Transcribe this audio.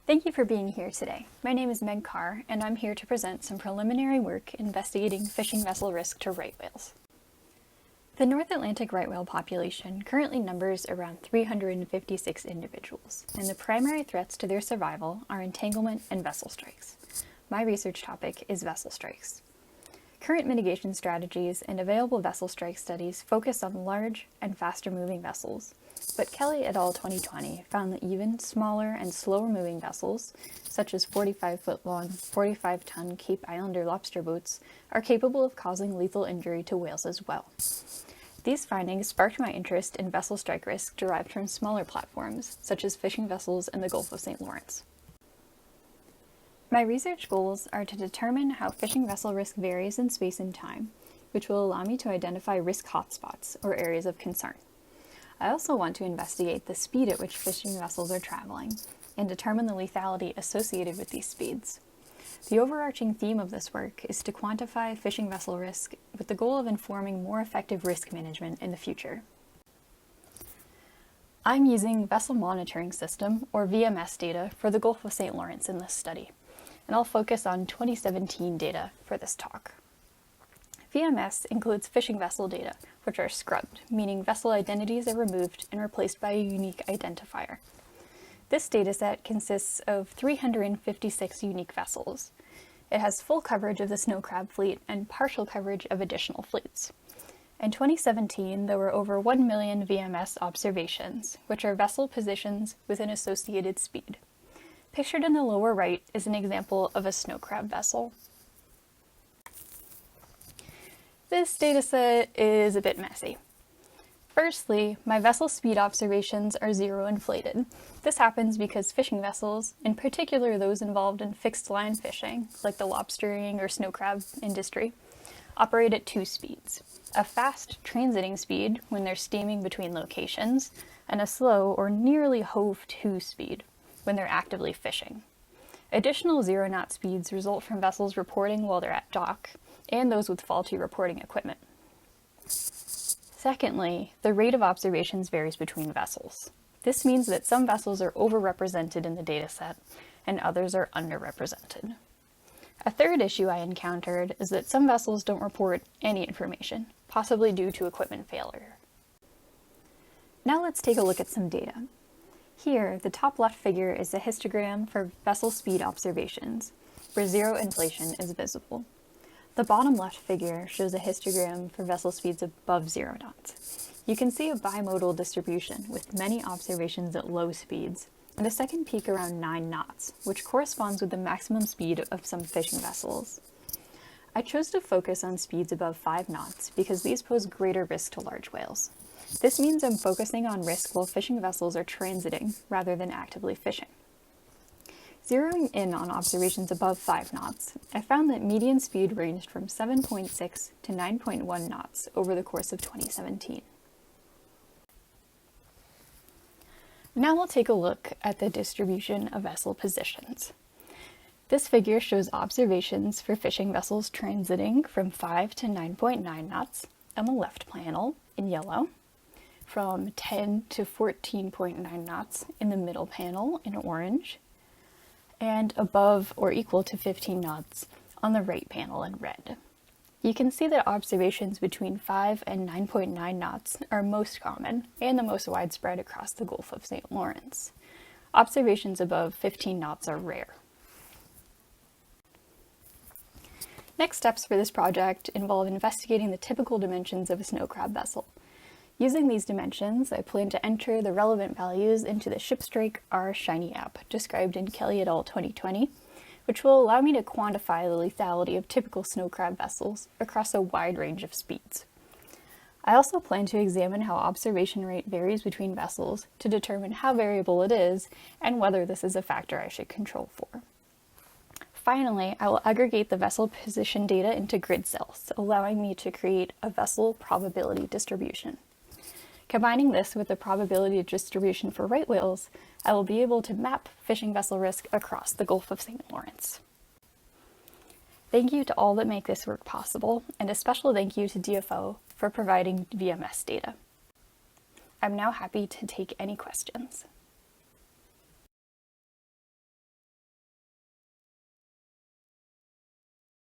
Thank you for being here today. My name is Meg Carr, and I'm here to present some preliminary work investigating fishing vessel risk to right whales. The North Atlantic right whale population currently numbers around 356 individuals, and the primary threats to their survival are entanglement and vessel strikes. My research topic is vessel strikes. Current mitigation strategies and available vessel strike studies focus on large and faster-moving vessels, but Kelly et al. 2020 found that even smaller and slower-moving vessels, such as 45-foot-long, 45-ton Cape Islander lobster boats, are capable of causing lethal injury to whales as well. These findings sparked my interest in vessel strike risk derived from smaller platforms, such as fishing vessels in the Gulf of St. Lawrence. My research goals are to determine how fishing vessel risk varies in space and time, which will allow me to identify risk hotspots or areas of concern. I also want to investigate the speed at which fishing vessels are traveling and determine the lethality associated with these speeds. The overarching theme of this work is to quantify fishing vessel risk with the goal of informing more effective risk management in the future. I'm using Vessel Monitoring System, or VMS data, for the Gulf of St. Lawrence in this study, and I'll focus on 2017 data for this talk. VMS includes fishing vessel data, which are scrubbed, meaning vessel identities are removed and replaced by a unique identifier. This dataset consists of 356 unique vessels. It has full coverage of the snow crab fleet and partial coverage of additional fleets. In 2017, there were over 1 million VMS observations, which are vessel positions with an associated speed. Pictured in the lower right is an example of a snow crab vessel. This dataset is a bit messy. Firstly, my vessel speed observations are zero inflated. This happens because fishing vessels, in particular those involved in fixed line fishing, like the lobstering or snow crab industry, operate at two speeds: a fast transiting speed when they're steaming between locations, and a slow or nearly hove-to speed when they're actively fishing. Additional zero-knot speeds result from vessels reporting while they're at dock, and those with faulty reporting equipment. Secondly, the rate of observations varies between vessels. This means that some vessels are overrepresented in the dataset, and others are underrepresented. A third issue I encountered is that some vessels don't report any information, possibly due to equipment failure. Now let's take a look at some data. Here, the top left figure is a histogram for vessel speed observations, where zero inflation is visible. The bottom left figure shows a histogram for vessel speeds above 0 knots. You can see a bimodal distribution with many observations at low speeds, and a second peak around 9 knots, which corresponds with the maximum speed of some fishing vessels. I chose to focus on speeds above 5 knots because these pose greater risk to large whales. This means I'm focusing on risk while fishing vessels are transiting rather than actively fishing. Zeroing in on observations above 5 knots, I found that median speed ranged from 7.6 to 9.1 knots over the course of 2017. Now we'll take a look at the distribution of vessel positions. This figure shows observations for fishing vessels transiting from 5 to 9.9 knots on the left panel in yellow, from 10 to 14.9 knots in the middle panel in orange, and above or equal to 15 knots on the right panel in red. You can see that observations between 5 and 9.9 knots are most common and the most widespread across the Gulf of St. Lawrence. Observations above 15 knots are rare. Next steps for this project involve investigating the typical dimensions of a snow crab vessel. Using these dimensions, I plan to enter the relevant values into the ShipStrike R Shiny app described in Kelly et al. 2020, which will allow me to quantify the lethality of typical snow crab vessels across a wide range of speeds. I also plan to examine how observation rate varies between vessels to determine how variable it is and whether this is a factor I should control for. Finally, I will aggregate the vessel position data into grid cells, allowing me to create a vessel probability distribution. Combining this with the probability distribution for right whales, I will be able to map fishing vessel risk across the Gulf of St. Lawrence. Thank you to all that make this work possible, and a special thank you to DFO for providing VMS data. I'm now happy to take any questions.